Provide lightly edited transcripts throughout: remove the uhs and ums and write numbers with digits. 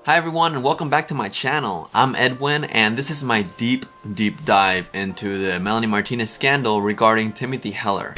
Hi everyone and welcome back to my channel. I'm Edwin and this is my deep dive into the Melanie Martinez scandal regarding Timothy Heller.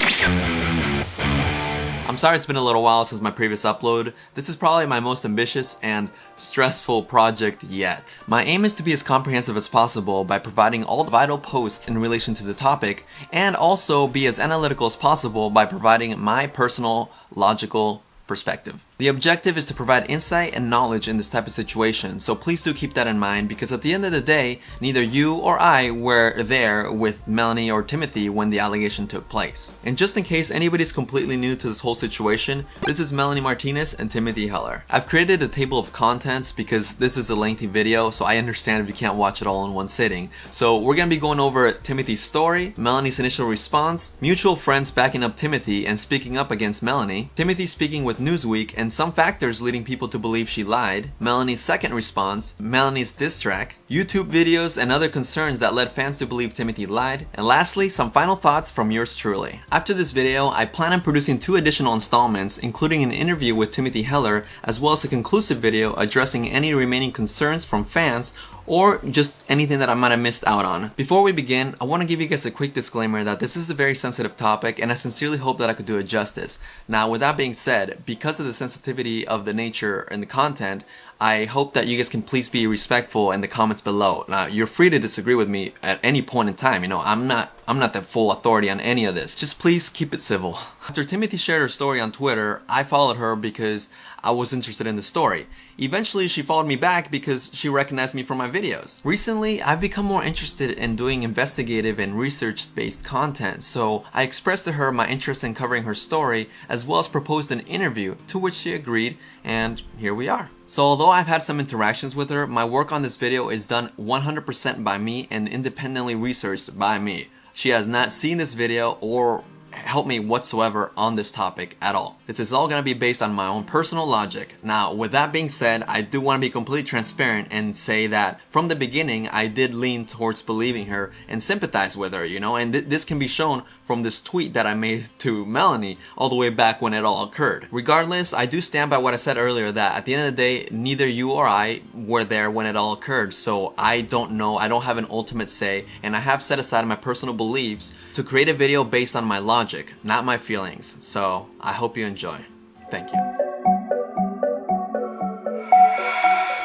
I'm sorry it's been a little while since my previous upload. This is probably my most ambitious and stressful project yet. My aim is to be as comprehensive as possible by providing all the vital posts in relation to the topic, and also be as analytical as possible by providing my personal, logical perspective. The objective is to provide insight and knowledge in this type of situation, so please do keep that in mind, because at the end of the day, neither you or I were there with Melanie or Timothy when the allegation took place. And just in case anybody's completely new to this whole situation, this is Melanie Martinez and Timothy Heller. I've created a table of contents because this is a lengthy video, so I understand if you can't watch it all in one sitting. So we're gonna be going over Timothy's story, Melanie's initial response, mutual friends backing up Timothy and speaking up against Melanie, Timothy speaking with Newsweek and some factors leading people to believe she lied, Melanie's second response, Melanie's diss track, YouTube videos and other concerns that led fans to believe Timothy lied, and lastly, some final thoughts from yours truly. After this video, I plan on producing 2 additional installments, including an interview with Timothy Heller, as well as a conclusive video addressing any remaining concerns from fans or just anything that I might have missed out on. Before we begin, I want to give you guys a quick disclaimer that this is a very sensitive topic and I sincerely hope that I could do it justice. Now, with that being said, because of the sensitivity of the nature and the content, I hope that you guys can please be respectful in the comments below. Now, you're free to disagree with me at any point in time. You know, I'm not the full authority on any of this. Just please keep it civil. After Timothy shared her story on Twitter, I followed her because I was interested in the story. Eventually, she followed me back because she recognized me from my videos. Recently, I've become more interested in doing investigative and research-based content, so I expressed to her my interest in covering her story, as well as proposed an interview, to which she agreed, and here we are. So although I've had some interactions with her, my work on this video is done 100% by me and independently researched by me. She has not seen this video or help me whatsoever on this topic at all. This is all going to be based on my own personal logic. Now, with that being said, I do want to be completely transparent and say that from the beginning, I did lean towards believing her and sympathize with her, you know, and this can be shown from this tweet that I made to Melanie all the way back when it all occurred. Regardless, I do stand by what I said earlier, that at the end of the day, neither you or I were there when it all occurred, so I don't know, I don't have an ultimate say, and I have set aside my personal beliefs to create a video based on my logic, not my feelings. So I hope you enjoy. Thank you.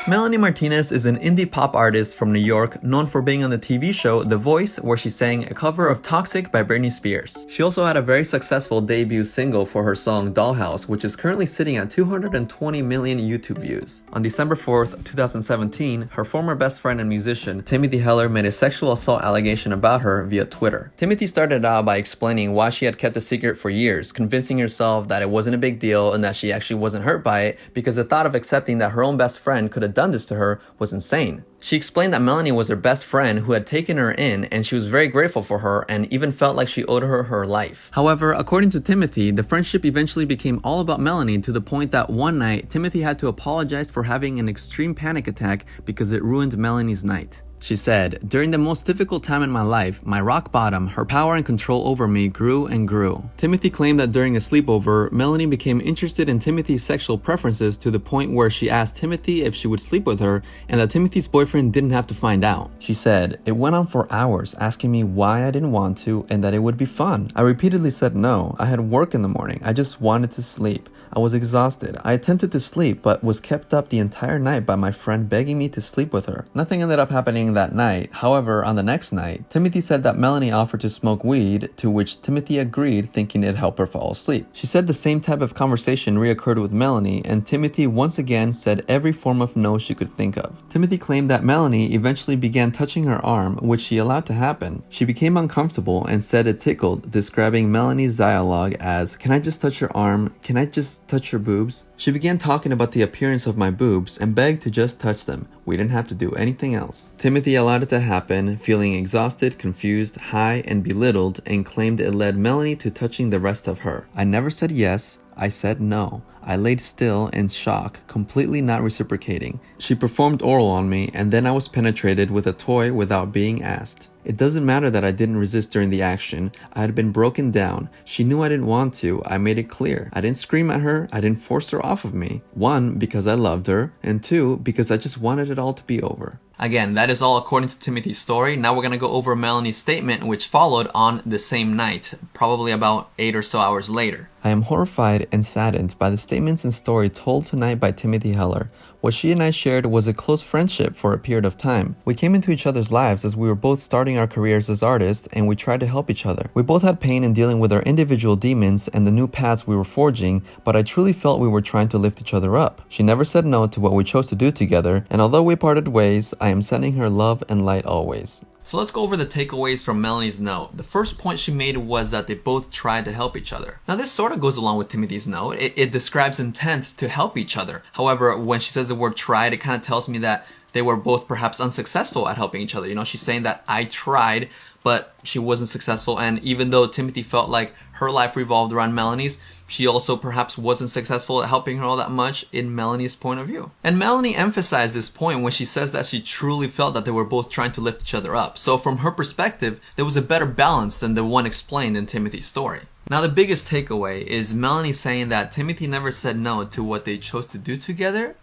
Melanie Martinez is an indie pop artist from New York, known for being on the TV show The Voice, where she sang a cover of Toxic by Britney Spears. She also had a very successful debut single for her song Dollhouse, which is currently sitting at 220 million YouTube views. On December 4th, 2017, her former best friend and musician, Timothy Heller, made a sexual assault allegation about her via Twitter. Timothy started out by explaining why she had kept the secret for years, convincing herself that it wasn't a big deal and that she actually wasn't hurt by it, because the thought of accepting that her own best friend could have done this to her was insane. She explained that Melanie was her best friend who had taken her in, and she was very grateful for her and even felt like she owed her her life. However, according to Timothy, the friendship eventually became all about Melanie, to the point that one night Timothy had to apologize for having an extreme panic attack because it ruined Melanie's night. She said, "During the most difficult time in my life, my rock bottom, her power and control over me grew and grew." Timothy claimed that during a sleepover, Melanie became interested in Timothy's sexual preferences to the point where she asked Timothy if she would sleep with her, and that Timothy's boyfriend didn't have to find out. She said, "It went on for hours, asking me why I didn't want to and that it would be fun. I repeatedly said no. I had work in the morning. I just wanted to sleep. I was exhausted. I attempted to sleep, but was kept up the entire night by my friend begging me to sleep with her. Nothing ended up happening that night. However, on the next night, Timothy said that Melanie offered to smoke weed, to which Timothy agreed, thinking it'd help her fall asleep. She said the same type of conversation reoccurred with Melanie, and Timothy once again said every form of no she could think of. Timothy claimed that Melanie eventually began touching her arm, which she allowed to happen. She became uncomfortable and said it tickled, describing Melanie's dialogue as, 'Can I just touch your arm? Can I just touch your boobs?' She began talking about the appearance of my boobs and begged to just touch them. We didn't have to do anything else. Timothy allowed it to happen, feeling exhausted, confused, high, and belittled, and claimed it led Melanie to touching the rest of her. I never said yes. I said no. I laid still in shock, completely not reciprocating. She performed oral on me, and then I was penetrated with a toy without being asked." It doesn't matter that I didn't resist during the action. I had been broken down. She knew I didn't want to. I made it clear. I didn't scream at her. I didn't force her off of me. 1, because I loved her, and 2, because I just wanted it all to be over. Again, that is all according to Timothy's story. Now we're going to go over Melanie's statement, which followed on the same night, probably about 8 or so hours later. I am horrified and saddened by the statements and story told tonight by Timothy Heller. What she and I shared was a close friendship for a period of time. We came into each other's lives as we were both starting our careers as artists, and we tried to help each other. We both had pain in dealing with our individual demons and the new paths we were forging, but I truly felt we were trying to lift each other up. She never said no to what we chose to do together, and although we parted ways, I am sending her love and light always. So let's go over the takeaways from Melanie's note. The first point she made was that they both tried to help each other. Now this sort of goes along with Timothy's note. It describes intent to help each other. However, when she says the word tried, it kind of tells me that they were both perhaps unsuccessful at helping each other. You know, she's saying that I tried, but she wasn't successful. And even though Timothy felt like her life revolved around Melanie's, she also perhaps wasn't successful at helping her all that much in Melanie's point of view. And Melanie emphasized this point when she says that she truly felt that they were both trying to lift each other up. So from her perspective, there was a better balance than the one explained in Timothy's story. Now the biggest takeaway is Melanie saying that Timothy never said no to what they chose to do together.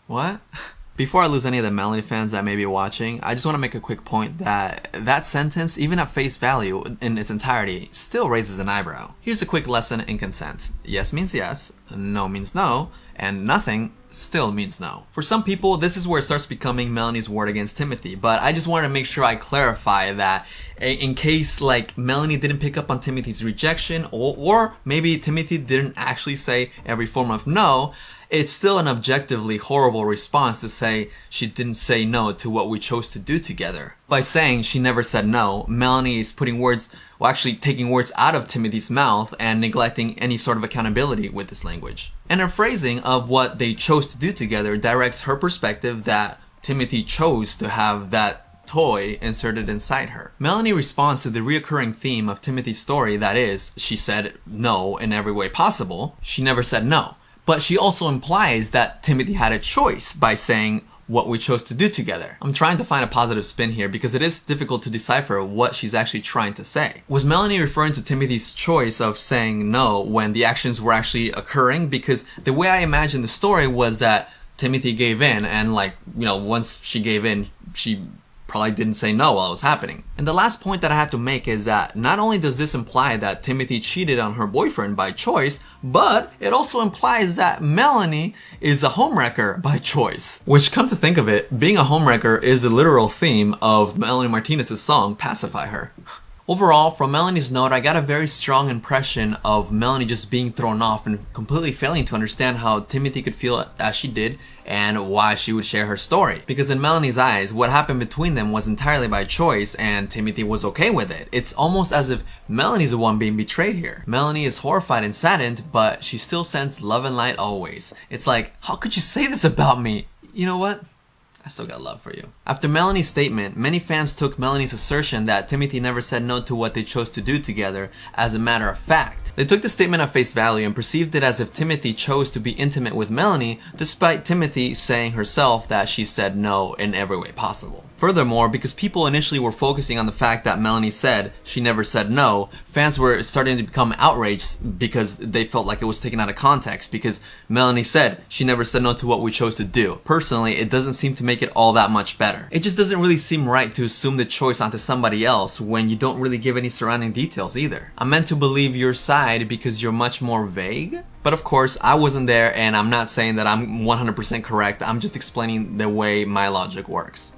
What? Before I lose any of the Melanie fans that may be watching, I just want to make a quick point that sentence, even at face value in its entirety, still raises an eyebrow. Here's a quick lesson in consent. Yes means yes, no means no, and nothing still means no. For some people, this is where it starts becoming Melanie's word against Timothy, but I just wanted to make sure I clarify that in case like Melanie didn't pick up on Timothy's rejection, or maybe Timothy didn't actually say every form of no, it's still an objectively horrible response to say she didn't say no to what we chose to do together. By saying she never said no, Melanie is putting words, well actually taking words out of Timothy's mouth and neglecting any sort of accountability with this language. And her phrasing of what they chose to do together directs her perspective that Timothy chose to have that toy inserted inside her. Melanie responds to the reoccurring theme of Timothy's story, that is, she said no in every way possible. She never said no. But she also implies that Timothy had a choice by saying what we chose to do together. I'm trying to find a positive spin here because it is difficult to decipher what she's actually trying to say. Was Melanie referring to Timothy's choice of saying no when the actions were actually occurring? Because the way I imagine the story was that Timothy gave in, and once she gave in, she probably didn't say no while it was happening. And the last point that I have to make is that not only does this imply that Timothy cheated on her boyfriend by choice, but it also implies that Melanie is a homewrecker by choice. Which, come to think of it, being a homewrecker is a literal theme of Melanie Martinez's song, Pacify Her. Overall, from Melanie's note, I got a very strong impression of Melanie just being thrown off and completely failing to understand how Timothy could feel as she did and why she would share her story. Because in Melanie's eyes, what happened between them was entirely by choice and Timothy was okay with it. It's almost as if Melanie's the one being betrayed here. Melanie is horrified and saddened, but she still sends love and light always. It's like, how could you say this about me? You know what? I still got love for you. After Melanie's statement, many fans took Melanie's assertion that Timothy never said no to what they chose to do together as a matter of fact. They took the statement at face value and perceived it as if Timothy chose to be intimate with Melanie, despite Timothy saying herself that she said no in every way possible. Furthermore, because people initially were focusing on the fact that Melanie said she never said no, fans were starting to become outraged because they felt like it was taken out of context, because Melanie said she never said no to what we chose to do. Personally, it doesn't seem to make it all that much better. It just doesn't really seem right to assume the choice onto somebody else when you don't really give any surrounding details either. I'm meant to believe your side because you're much more vague. But of course, I wasn't there and I'm not saying that I'm 100% correct. I'm just explaining the way my logic works.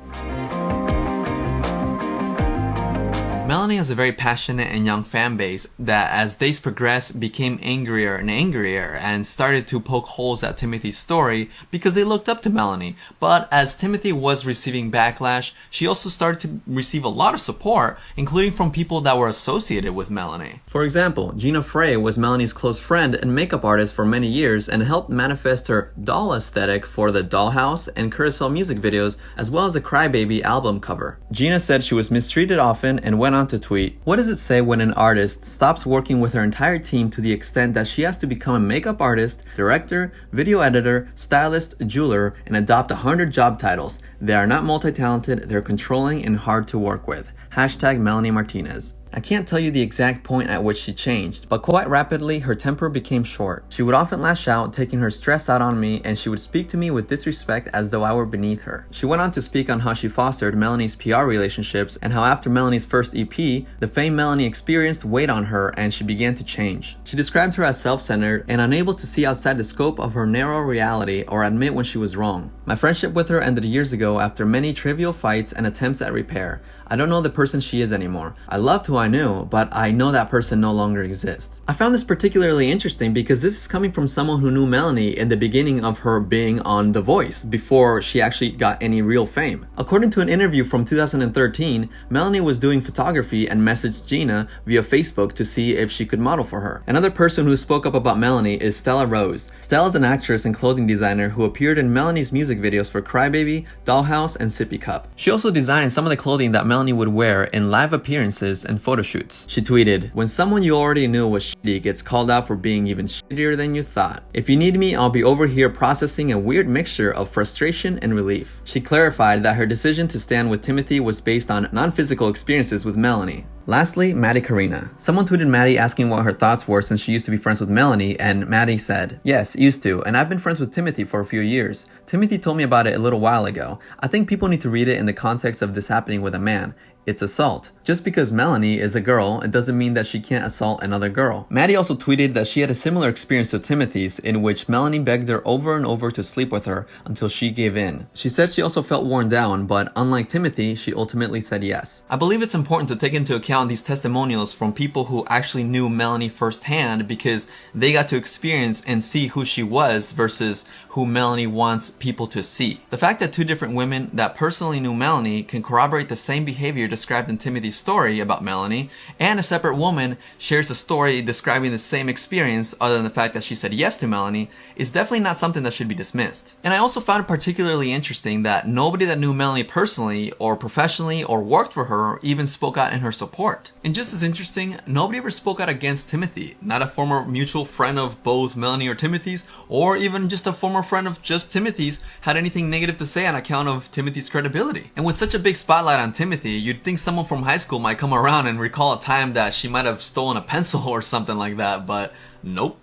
Melanie has a very passionate and young fan base that, as days progressed, became angrier and angrier and started to poke holes at Timothy's story because they looked up to Melanie. But as Timothy was receiving backlash, she also started to receive a lot of support, including from people that were associated with Melanie. For example, Gina Frey was Melanie's close friend and makeup artist for many years and helped manifest her doll aesthetic for the Dollhouse and Carousel music videos, as well as the Crybaby album cover. Gina said she was mistreated often and went on to tweet, "What does it say when an artist stops working with her entire team to the extent that she has to become a makeup artist, director, video editor, stylist, jeweler, and adopt 100 job titles? They are not multi-talented, they're controlling and hard to work with. Hashtag Melanie Martinez. I can't tell you the exact point at which she changed, but quite rapidly her temper became short. She would often lash out, taking her stress out on me, and she would speak to me with disrespect as though I were beneath her. She went on to speak on how she fostered Melanie's PR relationships and how after Melanie's first EP, the fame Melanie experienced weighed on her and she began to change. She described her as self-centered and unable to see outside the scope of her narrow reality or admit when she was wrong. My friendship with her ended years ago after many trivial fights and attempts at repair. I don't know the person she is anymore. I loved who I knew, but I know that person no longer exists. I found this particularly interesting because this is coming from someone who knew Melanie in the beginning of her being on The Voice, before she actually got any real fame. According to an interview from 2013, Melanie was doing photography and messaged Gina via Facebook to see if she could model for her. Another person who spoke up about Melanie is Stella Rose. Stella is an actress and clothing designer who appeared in Melanie's music videos for Crybaby, Dollhouse, and Sippy Cup. She also designed some of the clothing that Melanie would wear in live appearances and photo shoots. She tweeted, "When someone you already knew was shitty gets called out for being even shittier than you thought. If you need me, I'll be over here processing a weird mixture of frustration and relief." She clarified that her decision to stand with Timothy was based on non-physical experiences with Melanie. Lastly, Maddie Karina. Someone tweeted Maddie asking what her thoughts were since she used to be friends with Melanie, and Maddie said, "Yes, used to, and I've been friends with Timothy for a few years. Timothy told me about it a little while ago. I think people need to read it in the context of this happening with a man. It's assault. Just because Melanie is a girl, it doesn't mean that she can't assault another girl." Maddie also tweeted that she had a similar experience to Timothy's, in which Melanie begged her over and over to sleep with her until she gave in. She said she also felt worn down, but unlike Timothy, she ultimately said yes. I believe it's important to take into account these testimonials from people who actually knew Melanie firsthand, because they got to experience and see who she was versus who Melanie wants people to see. The fact that two different women that personally knew Melanie can corroborate the same behavior described in Timothy's story about Melanie, and a separate woman shares a story describing the same experience other than the fact that she said yes to Melanie, is definitely not something that should be dismissed. And I also found it particularly interesting that nobody that knew Melanie personally or professionally or worked for her even spoke out in her support. And just as interesting, nobody ever spoke out against Timothy. Not a former mutual friend of both Melanie or Timothy's, or even just a former friend of just Timothy's had anything negative to say on account of Timothy's credibility. And with such a big spotlight on Timothy, you'd think someone from high school might come around and recall a time that she might have stolen a pencil or something like that, but nope.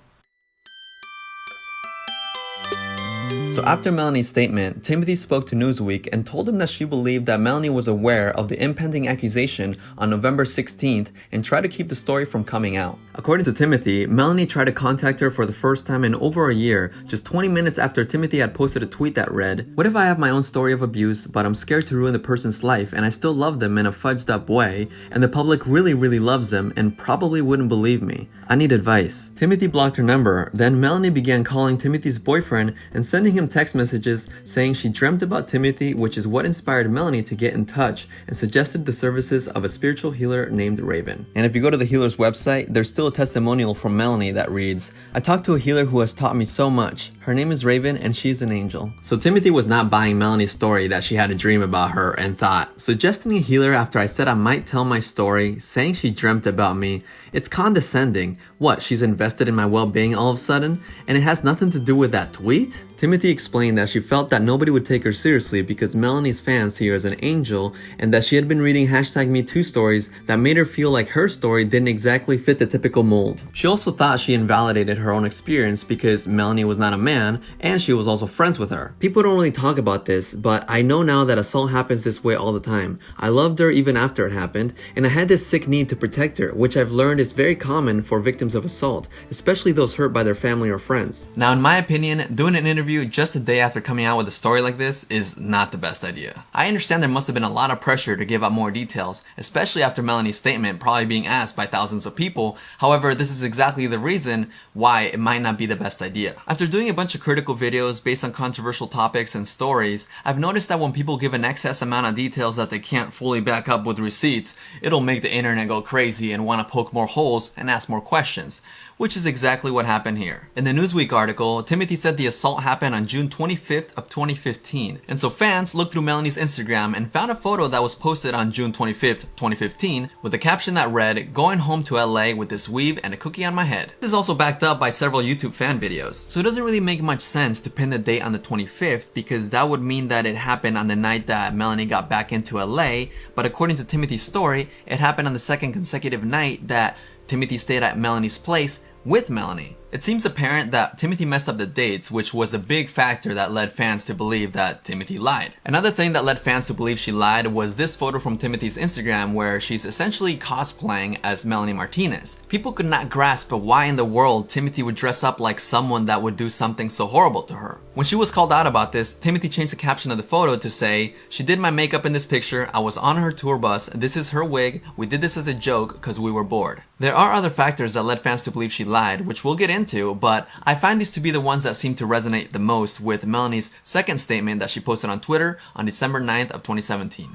So after Melanie's statement, Timothy spoke to Newsweek and told him that she believed that Melanie was aware of the impending accusation on November 16th and tried to keep the story from coming out. According to Timothy, Melanie tried to contact her for the first time in over a year, just 20 minutes after Timothy had posted a tweet that read, "What if I have my own story of abuse, but I'm scared to ruin the person's life and I still love them in a fudged up way, and the public really loves them and probably wouldn't believe me. I need advice." Timothy blocked her number. Then Melanie began calling Timothy's boyfriend and sending him text messages saying she dreamt about Timothy, which is what inspired Melanie to get in touch and suggested the services of a spiritual healer named Raven. And if you go to the healer's website, there's still a testimonial from Melanie that reads, "I talked to a healer who has taught me so much. Her name is Raven and she's an angel." So Timothy was not buying Melanie's story that she had a dream about her and thought, suggesting a healer after I said I might tell my story, saying she dreamt about me, it's condescending. What, she's invested in my well-being all of a sudden? And it has nothing to do with that tweet? Timothy explained that she felt that nobody would take her seriously because Melanie's fans see her as an angel, and that she had been reading #MeToo stories that made her feel like her story didn't exactly fit the typical mold. She also thought she invalidated her own experience because Melanie was not a man, and she was also friends with her. People don't really talk about this, but I know now that assault happens this way all the time. I loved her even after it happened, and I had this sick need to protect her, which I've learned is very common for victims of assault, especially those hurt by their family or friends. Now, in my opinion, doing an interview just a day after coming out with a story like this is not the best idea. I understand there must have been a lot of pressure to give out more details, especially after Melanie's statement probably being asked by thousands of people. However, this is exactly the reason why it might not be the best idea. After doing a bunch of critical videos based on controversial topics and stories, I've noticed that when people give an excess amount of details that they can't fully back up with receipts, it'll make the internet go crazy and want to poke more holes and ask more questions, which is exactly what happened here. In the Newsweek article, Timothy said the assault happened on June 25th of 2015. And so fans looked through Melanie's Instagram and found a photo that was posted on June 25th, 2015 with a caption that read, "Going home to LA with this weave and a cookie on my head." This is also backed up by several YouTube fan videos. So it doesn't really make much sense to pin the date on the 25th because that would mean that it happened on the night that Melanie got back into LA, but according to Timothy's story, it happened on the second consecutive night that Timothy stayed at Melanie's place with Melanie. It seems apparent that Timothy messed up the dates, which was a big factor that led fans to believe that Timothy lied. Another thing that led fans to believe she lied was this photo from Timothy's Instagram where she's essentially cosplaying as Melanie Martinez. People could not grasp why in the world Timothy would dress up like someone that would do something so horrible to her. When she was called out about this, Timothy changed the caption of the photo to say, "She did my makeup in this picture, I was on her tour bus, this is her wig, we did this as a joke because we were bored." There are other factors that led fans to believe she lied, which we'll get into, but I find these to be the ones that seem to resonate the most with Melanie's second statement that she posted on Twitter on December 9th of 2017.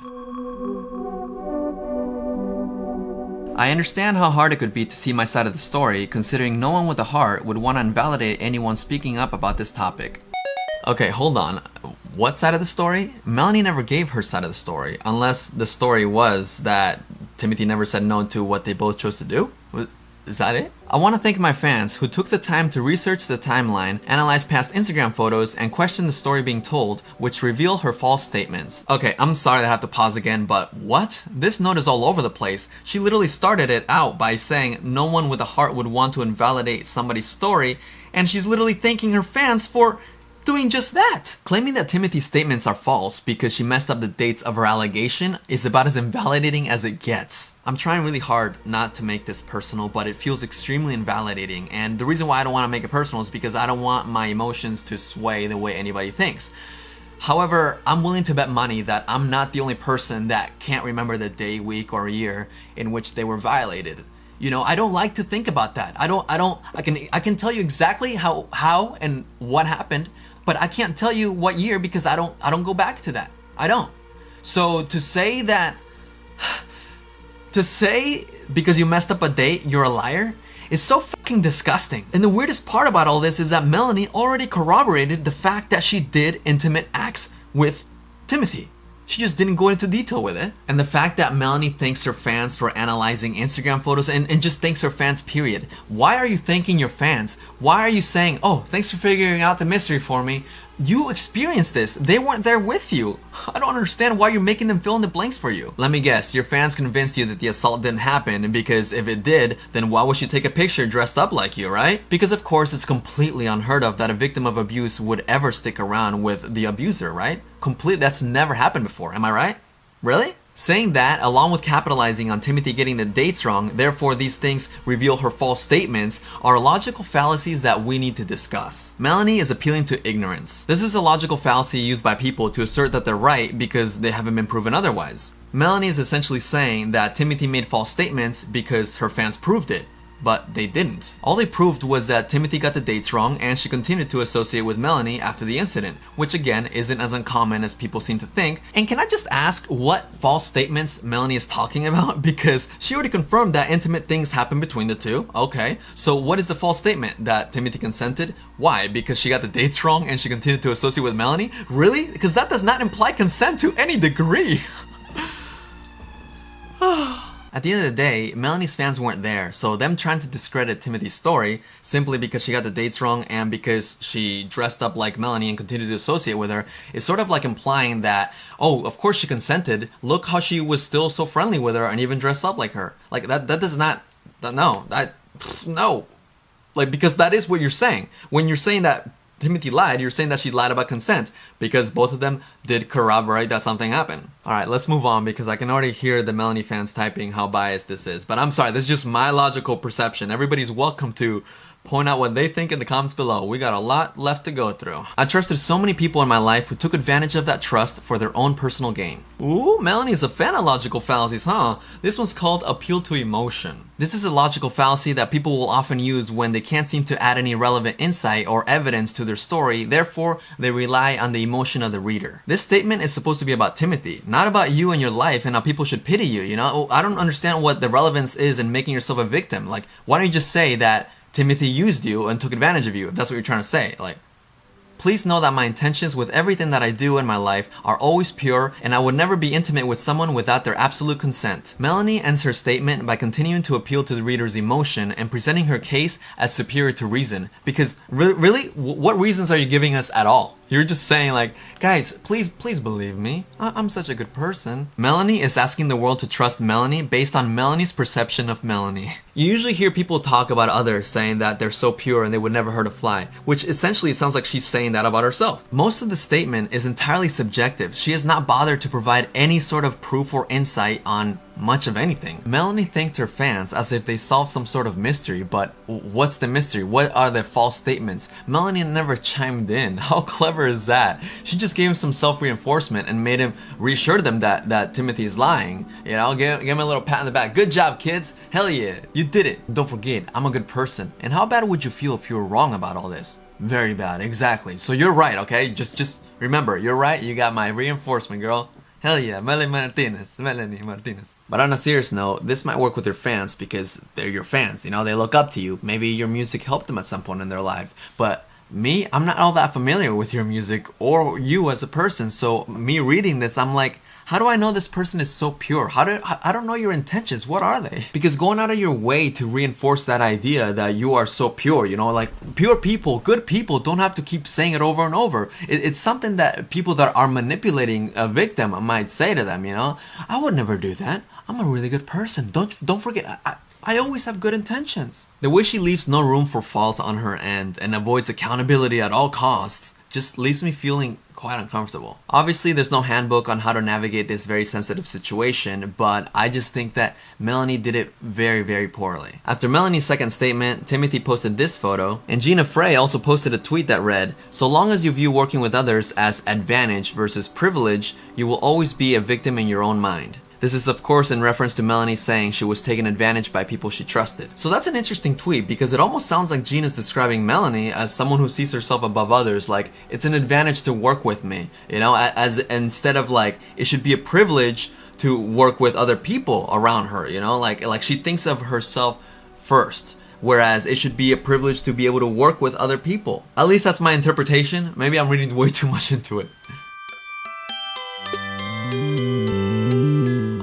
"I understand how hard it could be to see my side of the story, considering no one with a heart would want to invalidate anyone speaking up about this topic." Okay, hold on. What side of the story? Melanie never gave her side of the story, unless the story was that Timothy never said no to what they both chose to do? Is that it? I want to thank my fans who took the time to research the timeline, analyze past Instagram photos, and question the story being told, which reveal her false statements. Okay, I'm sorry that I have to pause again, but what? This note is all over the place. She literally started it out by saying no one with a heart would want to invalidate somebody's story, and she's literally thanking her fans for doing just that. Claiming that Timothy's statements are false because she messed up the dates of her allegation is about as invalidating as it gets. I'm trying really hard not to make this personal, but it feels extremely invalidating, and the reason why I don't want to make it personal is because I don't want my emotions to sway the way anybody thinks. However, I'm willing to bet money that I'm not the only person that can't remember the day, week, or year in which they were violated. You know, I don't like to think about that. I can tell you exactly how and what happened, but I can't tell you what year because I don't go back to that. I don't. So to say because you messed up a date, you're a liar, is so fucking disgusting. And the weirdest part about all this is that Melanie already corroborated the fact that she did intimate acts with Timothy. She just didn't go into detail with it. And the fact that Melanie thanks her fans for analyzing Instagram photos and just thanks her fans, period. Why are you thanking your fans? Why are you saying, "Oh, thanks for figuring out the mystery for me"? You experienced this. They weren't there with you. I don't understand why you're making them fill in the blanks for you. Let me guess, your fans convinced you that the assault didn't happen, because if it did, then why would she take a picture dressed up like you, right? Because of course it's completely unheard of that a victim of abuse would ever stick around with the abuser, right? That's never happened before, am I right? Really? Saying that, along with capitalizing on Timothy getting the dates wrong, therefore these things reveal her false statements, are logical fallacies that we need to discuss. Melanie is appealing to ignorance. This is a logical fallacy used by people to assert that they're right because they haven't been proven otherwise. Melanie is essentially saying that Timothy made false statements because her fans proved it. But they didn't. All they proved was that Timothy got the dates wrong and she continued to associate with Melanie after the incident, which again isn't as uncommon as people seem to think. And can I just ask what false statements Melanie is talking about? Because she already confirmed that intimate things happened between the two. Okay, so what is the false statement? That Timothy consented? Why? Because she got the dates wrong and she continued to associate with Melanie? Really? Because that does not imply consent to any degree. At the end of the day, Melanie's fans weren't there, so them trying to discredit Timothy's story simply because she got the dates wrong and because she dressed up like Melanie and continued to associate with her is sort of like implying that, oh, of course she consented, look how she was still so friendly with her and even dressed up like her. Like that does not, no. Like, because that is what you're saying. When you're saying that Timothy lied, you're saying that she lied about consent because both of them did corroborate that something happened. Alright, let's move on because I can already hear the Melanie fans typing how biased this is. But I'm sorry, this is just my logical perception. Everybody's welcome to point out what they think in the comments below. We got a lot left to go through. I trusted so many people in my life who took advantage of that trust for their own personal gain. Ooh, Melanie's a fan of logical fallacies, huh? This one's called appeal to emotion. This is a logical fallacy that people will often use when they can't seem to add any relevant insight or evidence to their story, therefore they rely on the emotion of the reader. This statement is supposed to be about Timothy, not about you and your life and how people should pity you, you know? I don't understand what the relevance is in making yourself a victim. Like, why don't you just say that Timothy used you and took advantage of you, if that's what you're trying to say. Like, please know that my intentions with everything that I do in my life are always pure, and I would never be intimate with someone without their absolute consent. Melanie ends her statement by continuing to appeal to the reader's emotion and presenting her case as superior to reason. Because really, what reasons are you giving us at all? You're just saying like, guys, please believe me. I'm such a good person. Melanie is asking the world to trust Melanie based on Melanie's perception of Melanie. You usually hear people talk about others saying that they're so pure and they would never hurt a fly, which essentially sounds like she's saying that about herself. Most of the statement is entirely subjective. She has not bothered to provide any sort of proof or insight on much of anything. Melanie thanked her fans as if they solved some sort of mystery, but what's the mystery? What are the false statements? Melanie never chimed in. How clever is that? She just gave him some self-reinforcement and made him reassure them that Timothy is lying. You know, give him a little pat on the back. Good job, kids. Hell yeah, you did it. Don't forget, I'm a good person. And how bad would you feel if you were wrong about all this? Very bad, exactly. So you're right, okay? Just remember, you're right. You got my reinforcement, girl. Hell yeah, Melanie Martinez. But on a serious note, this might work with your fans because they're your fans, you know, they look up to you. Maybe your music helped them at some point in their life. But me, I'm not all that familiar with your music or you as a person. So me reading this, I'm like, how do I know this person is so pure? I don't know your intentions. What are they? Because going out of your way to reinforce that idea that you are so pure, you know, like pure people, good people don't have to keep saying it over and over. It's something that people that are manipulating a victim might say to them, you know. I would never do that. I'm a really good person. Don't forget, I always have good intentions. The way she leaves no room for fault on her end and avoids accountability at all costs just leaves me feeling quite uncomfortable. Obviously, there's no handbook on how to navigate this very sensitive situation, but I just think that Melanie did it very, very poorly. After Melanie's second statement, Timothy posted this photo, and Gina Frey also posted a tweet that read, "So long as you view working with others as advantage versus privilege, you will always be a victim in your own mind." This is of course in reference to Melanie saying she was taken advantage by people she trusted. So that's an interesting tweet because it almost sounds like Gina's describing Melanie as someone who sees herself above others, like it's an advantage to work with me, you know, as instead of like it should be a privilege to work with other people around her, you know, like she thinks of herself first. Whereas it should be a privilege to be able to work with other people. At least that's my interpretation. Maybe I'm reading way too much into it.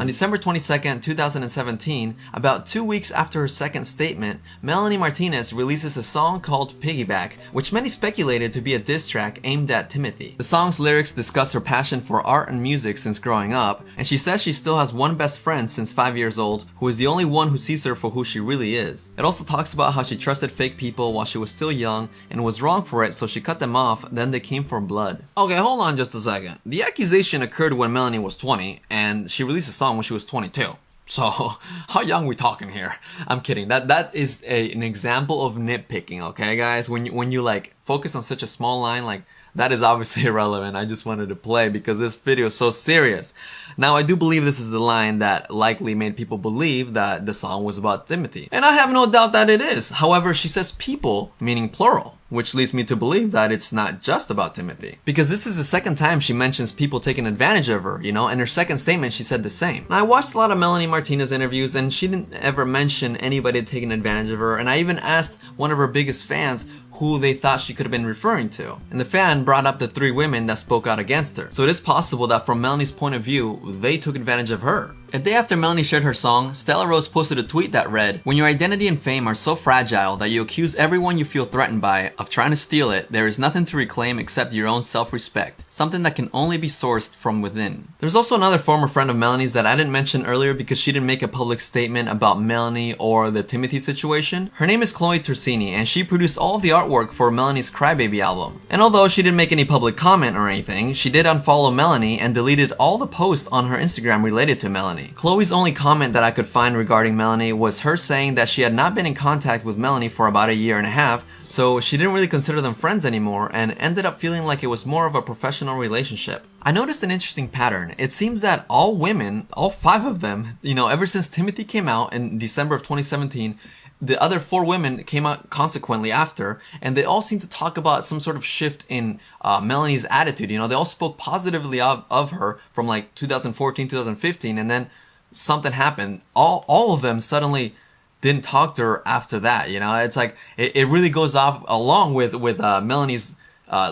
On December 22nd, 2017, about 2 weeks after her second statement, Melanie Martinez releases a song called Piggyback, which many speculated to be a diss track aimed at Timothy. The song's lyrics discuss her passion for art and music since growing up, and she says she still has one best friend since 5 years old, who is the only one who sees her for who she really is. It also talks about how she trusted fake people while she was still young and was wrong for it, so she cut them off, then they came for blood. Okay, hold on just a second. The accusation occurred when Melanie was 20, and she released a song when she was 22. So, how young we talking here? I'm kidding. That is an example of nitpicking, okay, guys? When you like focus on such a small line, like that is obviously irrelevant. I just wanted to play because this video is so serious. Now, I do believe this is the line that likely made people believe that the song was about Timothy. And I have no doubt that it is. However, she says people, meaning plural, which leads me to believe that it's not just about Timothy. Because this is the second time she mentions people taking advantage of her, you know, and her second statement she said the same. Now, I watched a lot of Melanie Martinez interviews and she didn't ever mention anybody taking advantage of her, and I even asked one of her biggest fans who they thought she could have been referring to. And the fan brought up the 3 women that spoke out against her. So it is possible that from Melanie's point of view, they took advantage of her. A day after Melanie shared her song, Stella Rose posted a tweet that read, "When your identity and fame are so fragile that you accuse everyone you feel threatened by of trying to steal it, there is nothing to reclaim except your own self-respect, something that can only be sourced from within." There's also another former friend of Melanie's that I didn't mention earlier because she didn't make a public statement about Melanie or the Timothy situation. Her name is Chloe Tersini, and she produced all of the artwork for Melanie's Crybaby album. And although she didn't make any public comment or anything, she did unfollow Melanie and deleted all the posts on her Instagram related to Melanie. Chloe's only comment that I could find regarding Melanie was her saying that she had not been in contact with Melanie for about a year and a half, so she didn't really consider them friends anymore and ended up feeling like it was more of a professional relationship. I noticed an interesting pattern. It seems that all women, all 5 of them, you know, ever since Timothy came out in December of 2017, the other 4 women came out consequently after, and they all seem to talk about some sort of shift in Melanie's attitude. You know, they all spoke positively of her from like 2014, 2015, and then something happened. All of them suddenly didn't talk to her after that. You know, it's like it really goes off along with Melanie's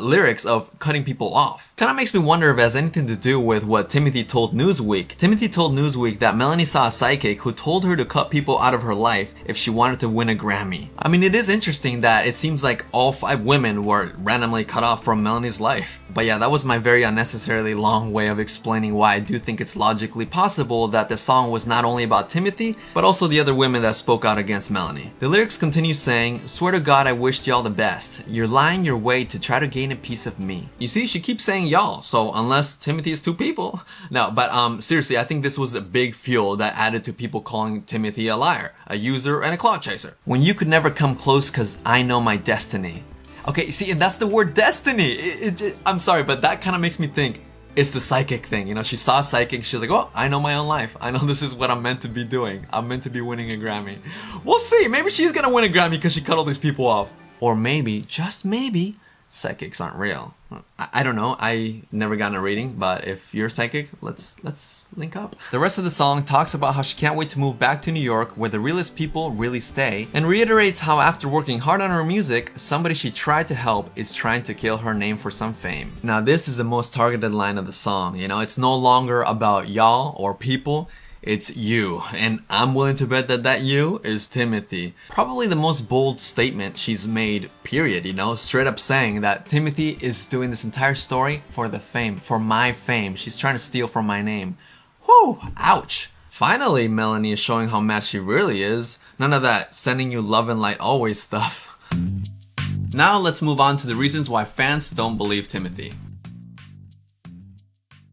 lyrics of cutting people off. Kind of makes me wonder if it has anything to do with what Timothy told Newsweek. Timothy told Newsweek that Melanie saw a psychic who told her to cut people out of her life if she wanted to win a Grammy. I mean, it is interesting that it seems like all 5 women were randomly cut off from Melanie's life. But yeah, that was my very unnecessarily long way of explaining why I do think it's logically possible that the song was not only about Timothy, but also the other women that spoke out against Melanie. The lyrics continue saying, "Swear to God I wished y'all the best. You're lying your way to try to gain a piece of me." You see, she keeps saying y'all, so unless Timothy is 2 people. No, but seriously, I think this was a big fuel that added to people calling Timothy a liar, a user, and a clout chaser. When you could never come close cause I know my destiny. Okay, see, and that's the word destiny. I'm sorry, but that kind of makes me think it's the psychic thing. You know, she saw a psychic, she's like, oh, I know my own life. I know this is what I'm meant to be doing. I'm meant to be winning a Grammy. We'll see, maybe she's gonna win a Grammy because she cut all these people off. Or maybe, just maybe, psychics aren't real. I don't know, I never got a reading, but if you're psychic, let's link up. The rest of the song talks about how she can't wait to move back to New York where the realest people really stay, and reiterates how after working hard on her music, somebody she tried to help is trying to kill her name for some fame. Now this is the most targeted line of the song, you know, it's no longer about y'all or people, it's you, and I'm willing to bet that that you is Timothy. Probably the most bold statement she's made, period, you know, straight up saying that Timothy is doing this entire story for the fame, for my fame. She's trying to steal from my name. Whew, ouch. Finally, Melanie is showing how mad she really is. None of that sending you love and light always stuff. Now let's move on to the reasons why fans don't believe Timothy.